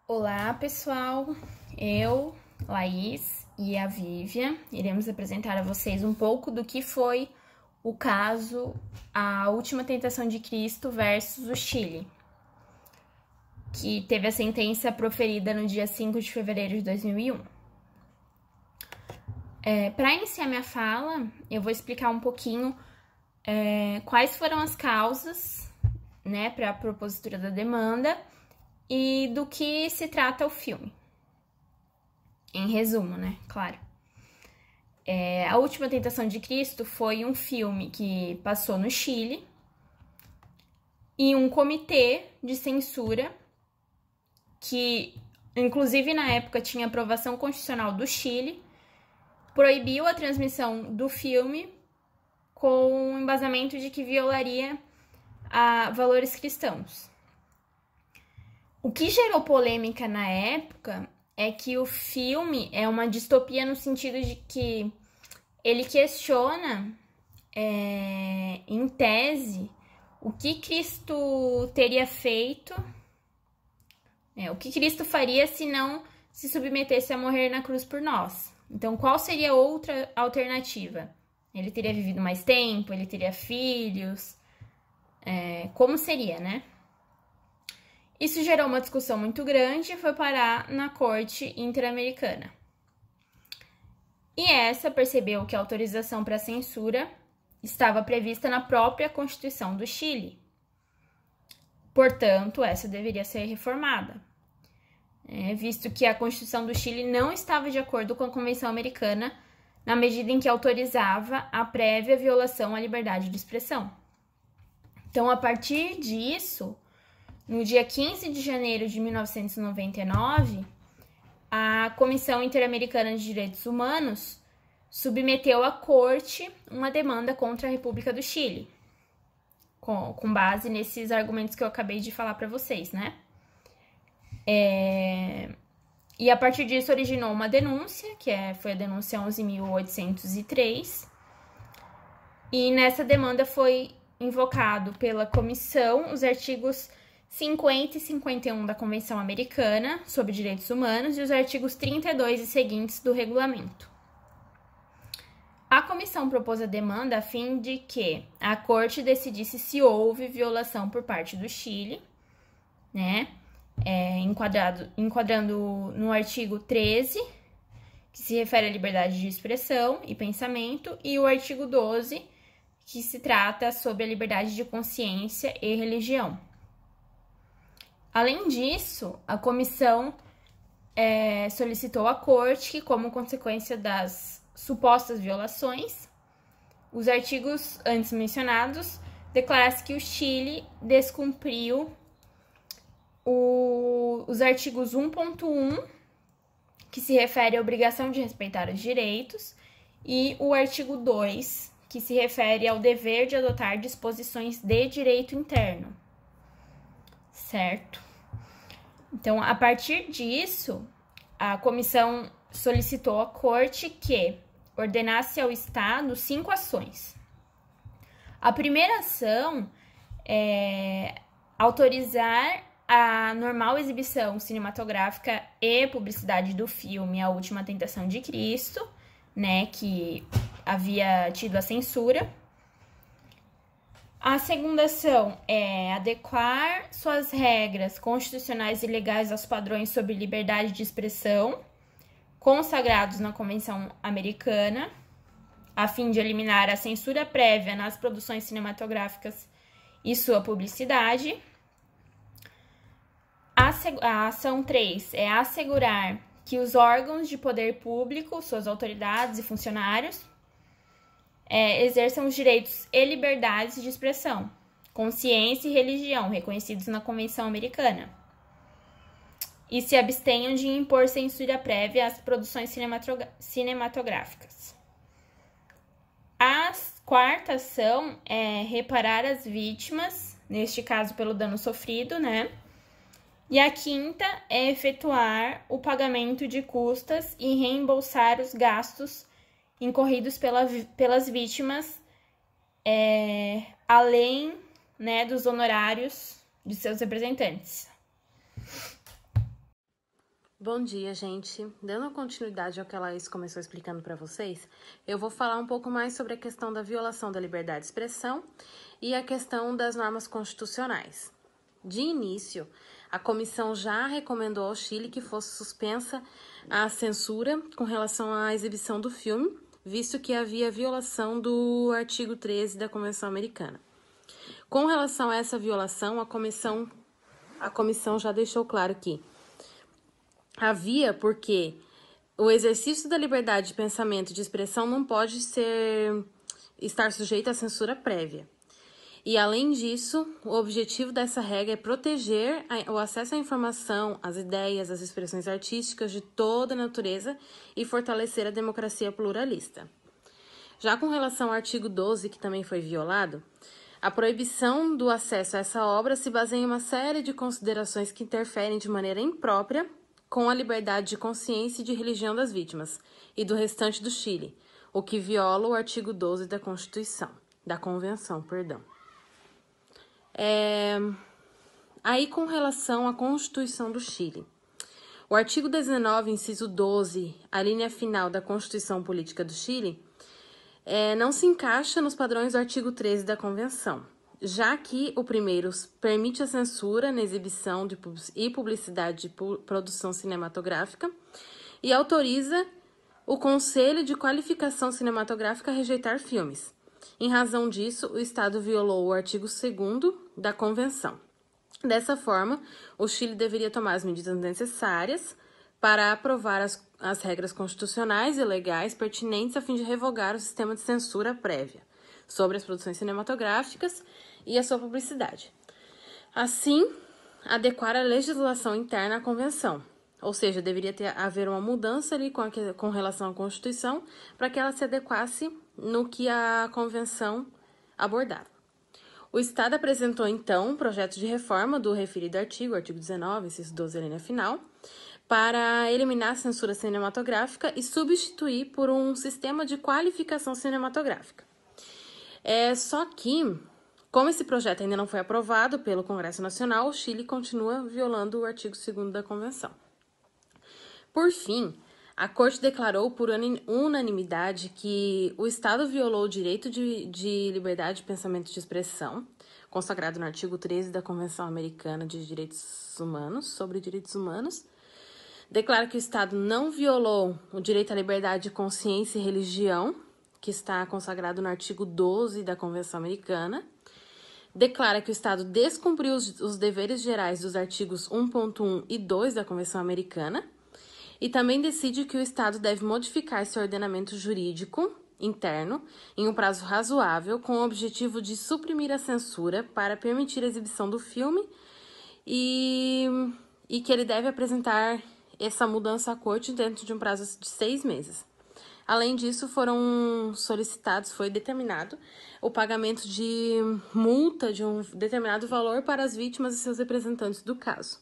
Olá, pessoal! Eu, Laís e a Vívia iremos apresentar a vocês um pouco do que foi o caso A Última Tentação de Cristo versus o Chile, que teve a sentença proferida no dia 5 de fevereiro de 2001. Para iniciar minha fala, eu vou explicar um pouquinho quais foram as causas, né, para a propositura da demanda e do que se trata o filme. Em resumo, né? Claro. A Última Tentação de Cristo foi um filme que passou no Chile e um comitê de censura que, inclusive na época, tinha aprovação constitucional do Chile, proibiu a transmissão do filme com o embasamento de que violaria valores cristãos. O que gerou polêmica na época é que o filme é uma distopia no sentido de que ele questiona, em tese, o que Cristo teria feito, o que Cristo faria se não se submetesse a morrer na cruz por nós. Então, qual seria outra alternativa? Ele teria vivido mais tempo, ele teria filhos, como seria, né? Isso gerou uma discussão muito grande e foi parar na Corte Interamericana. E essa percebeu que a autorização para censura estava prevista na própria Constituição do Chile. Portanto, essa deveria ser reformada, visto que a Constituição do Chile não estava de acordo com a Convenção Americana na medida em que autorizava a prévia violação à liberdade de expressão. Então, a partir disso, no dia 15 de janeiro de 1999, a Comissão Interamericana de Direitos Humanos submeteu à Corte uma demanda contra a República do Chile, com base nesses argumentos que eu acabei de falar para vocês, né? E a partir disso originou uma denúncia, que foi a denúncia 11.803, e nessa demanda foi invocado pela comissão os artigos 50 e 51 da Convenção Americana sobre Direitos Humanos e os artigos 32 e seguintes do regulamento. A comissão propôs a demanda a fim de que a Corte decidisse se houve violação por parte do Chile, né, enquadrando no artigo 13, que se refere à liberdade de expressão e pensamento, e o artigo 12, que se trata sobre a liberdade de consciência e religião. Além disso, a comissão solicitou à Corte que, como consequência das supostas violações, os artigos antes mencionados declarasse que o Chile descumpriu os artigos 1.1, que se refere à obrigação de respeitar os direitos, e o artigo 2, que se refere ao dever de adotar disposições de direito interno. Certo? Então, a partir disso, a comissão solicitou à Corte que ordenasse ao Estado 5 ações. A primeira ação é autorizar a normal exibição cinematográfica e publicidade do filme A Última Tentação de Cristo, né, que havia tido a censura. A segunda ação é adequar suas regras constitucionais e legais aos padrões sobre liberdade de expressão consagrados na Convenção Americana, a fim de eliminar a censura prévia nas produções cinematográficas e sua publicidade. A ação 3 é assegurar que os órgãos de poder público, suas autoridades e funcionários, exerçam os direitos e liberdades de expressão, consciência e religião reconhecidos na Convenção Americana e se abstenham de impor censura prévia às produções cinematográficas. A quarta ação é reparar as vítimas, neste caso pelo dano sofrido, né? E a quinta é efetuar o pagamento de custas e reembolsar os gastos incorridos pelas vítimas, além, né, dos honorários de seus representantes. Bom dia, gente. Dando continuidade ao que a Laís começou explicando para vocês, eu vou falar um pouco mais sobre a questão da violação da liberdade de expressão e a questão das normas constitucionais. De início, a comissão já recomendou ao Chile que fosse suspensa a censura com relação à exibição do filme, visto que havia violação do artigo 13 da Convenção Americana. Com relação a essa violação, a comissão já deixou claro que havia porque o exercício da liberdade de pensamento e de expressão não pode estar sujeito à censura prévia. E, além disso, o objetivo dessa regra é proteger o acesso à informação, às ideias, às expressões artísticas de toda a natureza e fortalecer a democracia pluralista. Já com relação ao artigo 12, que também foi violado, a proibição do acesso a essa obra se baseia em uma série de considerações que interferem de maneira imprópria com a liberdade de consciência e de religião das vítimas e do restante do Chile, o que viola o artigo 12 da Convenção. Aí, com relação à Constituição do Chile, o artigo 19, inciso 12, a linha final da Constituição Política do Chile, não se encaixa nos padrões do artigo 13 da Convenção, já que o primeiro permite a censura na exibição e publicidade de produção cinematográfica e autoriza o Conselho de Qualificação Cinematográfica a rejeitar filmes. Em razão disso, o Estado violou o artigo 2º da Convenção. Dessa forma, o Chile deveria tomar as medidas necessárias para aprovar as regras constitucionais e legais pertinentes a fim de revogar o sistema de censura prévia sobre as produções cinematográficas e a sua publicidade. Assim, adequar a legislação interna à Convenção, ou seja, deveria haver uma mudança ali com relação à Constituição para que ela se adequasse no que a Convenção abordava. O Estado apresentou, então, um projeto de reforma do referido artigo 19, inciso 12, linha final, para eliminar a censura cinematográfica e substituir por um sistema de qualificação cinematográfica. Só que, como esse projeto ainda não foi aprovado pelo Congresso Nacional, o Chile continua violando o artigo 2º da Convenção. Por fim, a Corte declarou por unanimidade que o Estado violou o direito de liberdade de pensamento e de expressão, consagrado no artigo 13 da Convenção Americana de Direitos Humanos, sobre Direitos Humanos, declara que o Estado não violou o direito à liberdade de consciência e religião, que está consagrado no artigo 12 da Convenção Americana, declara que o Estado descumpriu os deveres gerais dos artigos 1.1 e 2 da Convenção Americana e também decide que o Estado deve modificar seu ordenamento jurídico interno em um prazo razoável com o objetivo de suprimir a censura para permitir a exibição do filme e que ele deve apresentar essa mudança à Corte dentro de um prazo de 6 meses. Além disso, foi determinado o pagamento de multa de um determinado valor para as vítimas e seus representantes do caso.